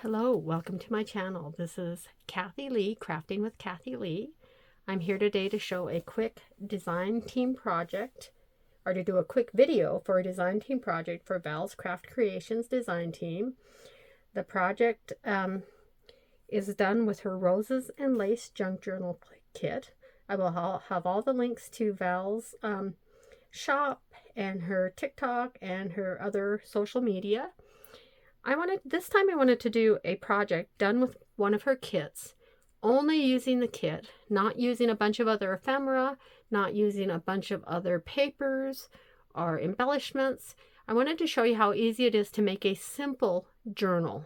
Hello, welcome to my channel. This is Kathy Lee, Crafting with Kathy Lee. I'm here today to show a quick design team project, or to do a quick video for a design team project for Vals Crafts Creations design team. The project is done with her Roses and Lace Junk Journal kit. I will have all the links to Val's shop and her TikTok and her other social media. This time I wanted to do a project done with one of her kits, only using the kit, not using a bunch of other ephemera, not using a bunch of other papers or embellishments. I wanted to show you how easy it is to make a simple journal.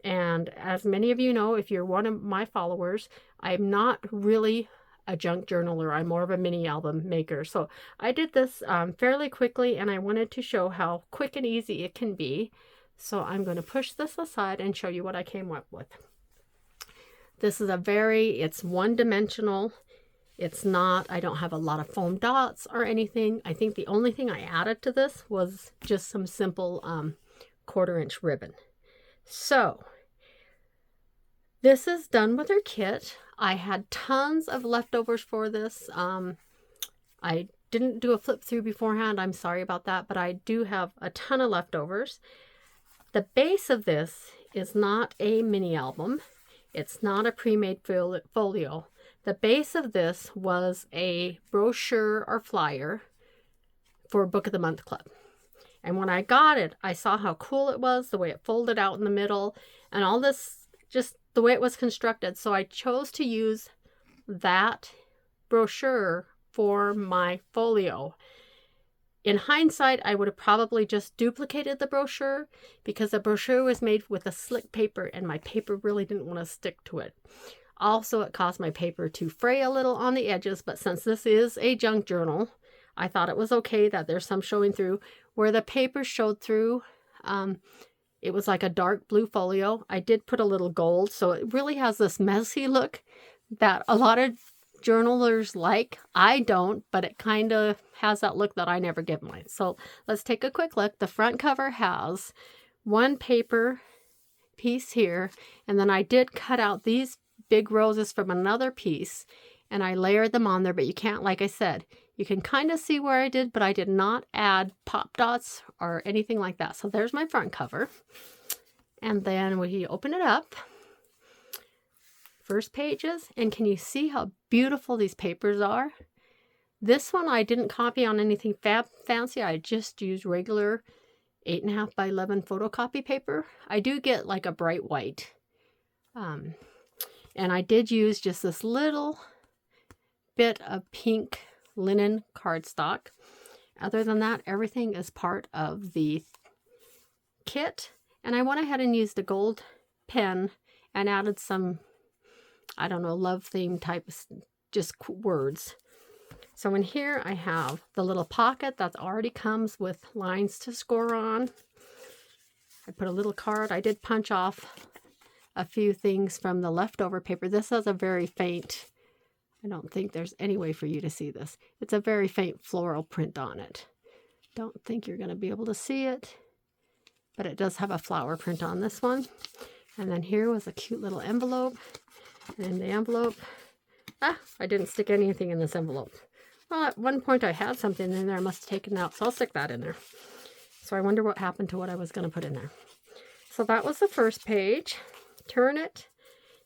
And as many of you know, if you're one of my followers, I'm not really a junk journaler. I'm more of a mini album maker. So I did this fairly quickly, and I wanted to show how quick and easy it can be. So I'm going to push this aside and show you what I came up with. This is it's one-dimensional. It's not, I don't have a lot of foam dots or anything. I think the only thing I added to this was just some simple 1/4-inch ribbon. So this is done with her kit. I had tons of leftovers for this. I didn't do a flip through beforehand. I'm sorry about that, but I do have a ton of leftovers. The base of this is not a mini album. It's not a pre-made folio. The base of this was a brochure or flyer for Book of the Month Club. And when I got it, I saw how cool it was, the way it folded out in the middle, and all this, just the way it was constructed. So I chose to use that brochure for my folio. In hindsight, I would have probably just duplicated the brochure because the brochure was made with a slick paper and my paper really didn't want to stick to it. Also, it caused my paper to fray a little on the edges, but since this is a junk journal, I thought it was okay that there's some showing through. Where the paper showed through, it was like a dark blue folio. I did put a little gold, so it really has this messy look that a lot of journalers like. I don't, but it kind of has that look that I never give mine. So let's take a quick look. The front cover has one paper piece here, and then I did cut out these big roses from another piece and I layered them on there, but you can't, like I said, you can kind of see where I did, but I did not add pop dots or anything like that. So there's my front cover. And then we open it up. First pages, and can you see how beautiful these papers are? This one I didn't copy on anything fancy. I just used regular 8.5 by 11 photocopy paper. I do get like a bright white. And I did use just this little bit of pink linen cardstock. Other than that, everything is part of the kit. And I went ahead and used a gold pen and added some, I don't know, love theme type, just words. So in here I have the little pocket that already comes with lines to score on. I put a little card. I did punch off a few things from the leftover paper. This has a very faint, I don't think there's any way for you to see this. It's a very faint floral print on it. Don't think you're going to be able to see it, but it does have a flower print on this one. And then here was a cute little envelope. And in the envelope, I didn't stick anything in this envelope. Well, at one point I had something in there. I must have taken it out, so I'll stick that in there. So I wonder what happened to what I was going to put in there. So that was the first page. Turn it.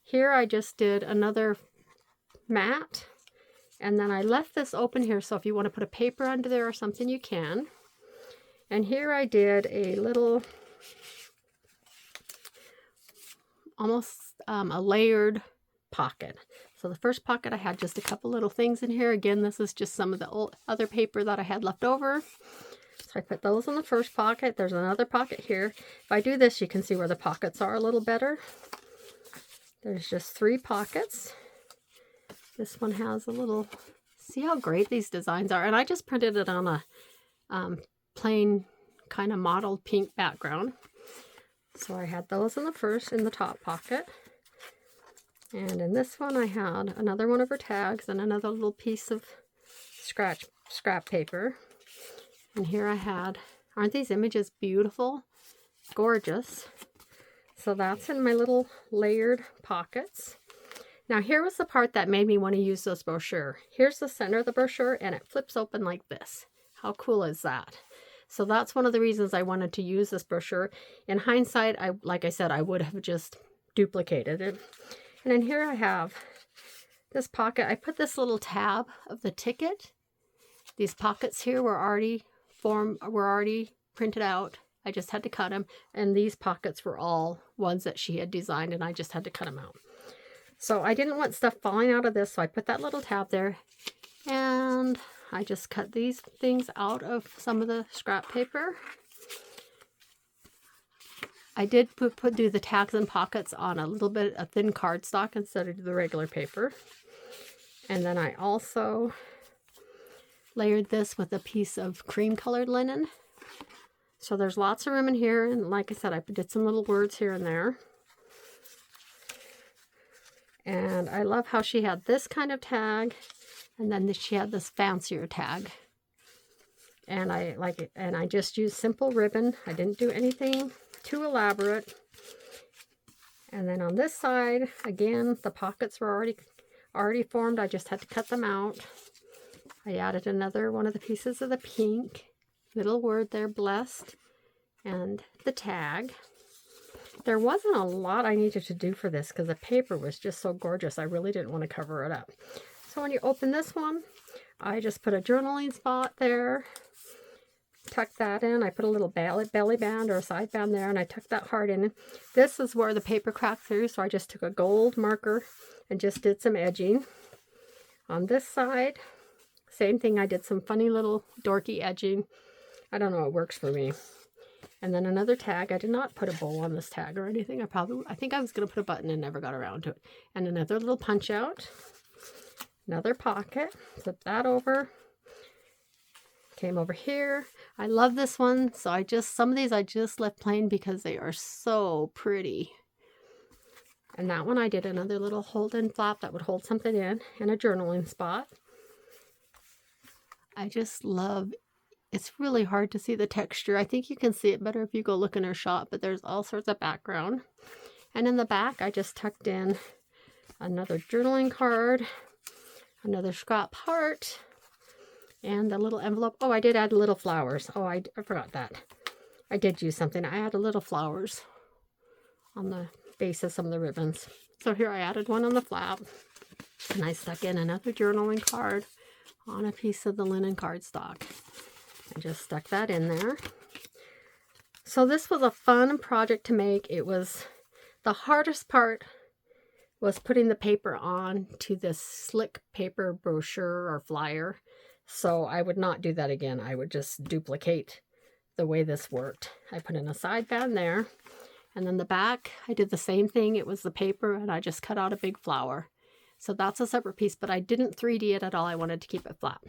Here I just did another mat. And then I left this open here, so if you want to put a paper under there or something, you can. And here I did a little, almost a layered pocket. So the first pocket I had just a couple little things in here. Again, this is just some of the old other paper that I had left over. So I put those in the first pocket. There's another pocket here. If I do this, you can see where the pockets are a little better. There's just 3 pockets. This one has a little, see how great these designs are. And I just printed it on a plain kind of mottled pink background. So I had those in the top pocket. And in this one I had another one of her tags and another little piece of scrap paper. And here I had, aren't these images beautiful? Gorgeous. So that's in my little layered pockets. Now here was the part that made me want to use this brochure. Here's the center of the brochure and it flips open like this. How cool is that? So that's one of the reasons I wanted to use this brochure. In hindsight, like I said, I would have just duplicated it. And then here I have this pocket. I put this little tab of the ticket. These pockets here were already printed out. I just had to cut them. And these pockets were all ones that she had designed and I just had to cut them out. So I didn't want stuff falling out of this, so I put that little tab there. And I just cut these things out of some of the scrap paper. I did do the tags and pockets on a little bit of thin cardstock instead of the regular paper. And then I also layered this with a piece of cream colored linen. So there's lots of room in here. And like I said, I did some little words here and there. And I love how she had this kind of tag, and then she had this fancier tag. And I like it, and I just used simple ribbon. I didn't do anything too elaborate. And then on this side, again, the pockets were already formed. I just had to cut them out. I added another one of the pieces of the pink, little word there, blessed, and the tag. There wasn't a lot I needed to do for this because the paper was just so gorgeous. I really didn't want to cover it up. So when you open this one, I just put a journaling spot there, tuck that in. I put a little belly band or a side band there, and I tucked that heart in. This is where the paper cracked through, so I just took a gold marker and just did some edging. On this side, same thing. I did some funny little dorky edging. I don't know, it works for me. And then another tag. I did not put a bow on this tag or anything. I think I was going to put a button and never got around to it. And another little punch out. Another pocket. Flip that over. Came over here. I love this one. So some of these I just left plain because they are so pretty. And that one I did another little hold-in flap that would hold something in and a journaling spot. I just love it. It's really hard to see the texture. I think you can see it better if you go look in her shop, but there's all sorts of background. And in the back, I just tucked in another journaling card, another scrap heart, and the little envelope. Oh, I did add little flowers. Oh, I forgot that. I did use something. I added little flowers on the base of some of the ribbons. So here I added one on the flap, and I stuck in another journaling card on a piece of the linen cardstock. I just stuck that in there. So this was a fun project to make. It was, the hardest part was putting the paper on to this slick paper brochure or flyer. So I would not do that again. I would just duplicate the way this worked. I put in a side band there. And then the back, I did the same thing. It was the paper and I just cut out a big flower. So that's a separate piece, but I didn't 3D it at all. I wanted to keep it flat.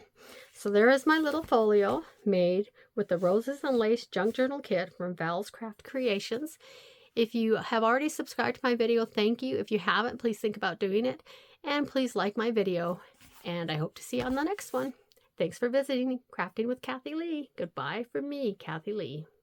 So there is my little folio made with the Roses and Lace Junk Journal Kit from Vals Crafts Creations. If you have already subscribed to my video, thank you. If you haven't, please think about doing it. And please like my video. And I hope to see you on the next one. Thanks for visiting Crafting with Kathy Lee. Goodbye from me, Kathy Lee.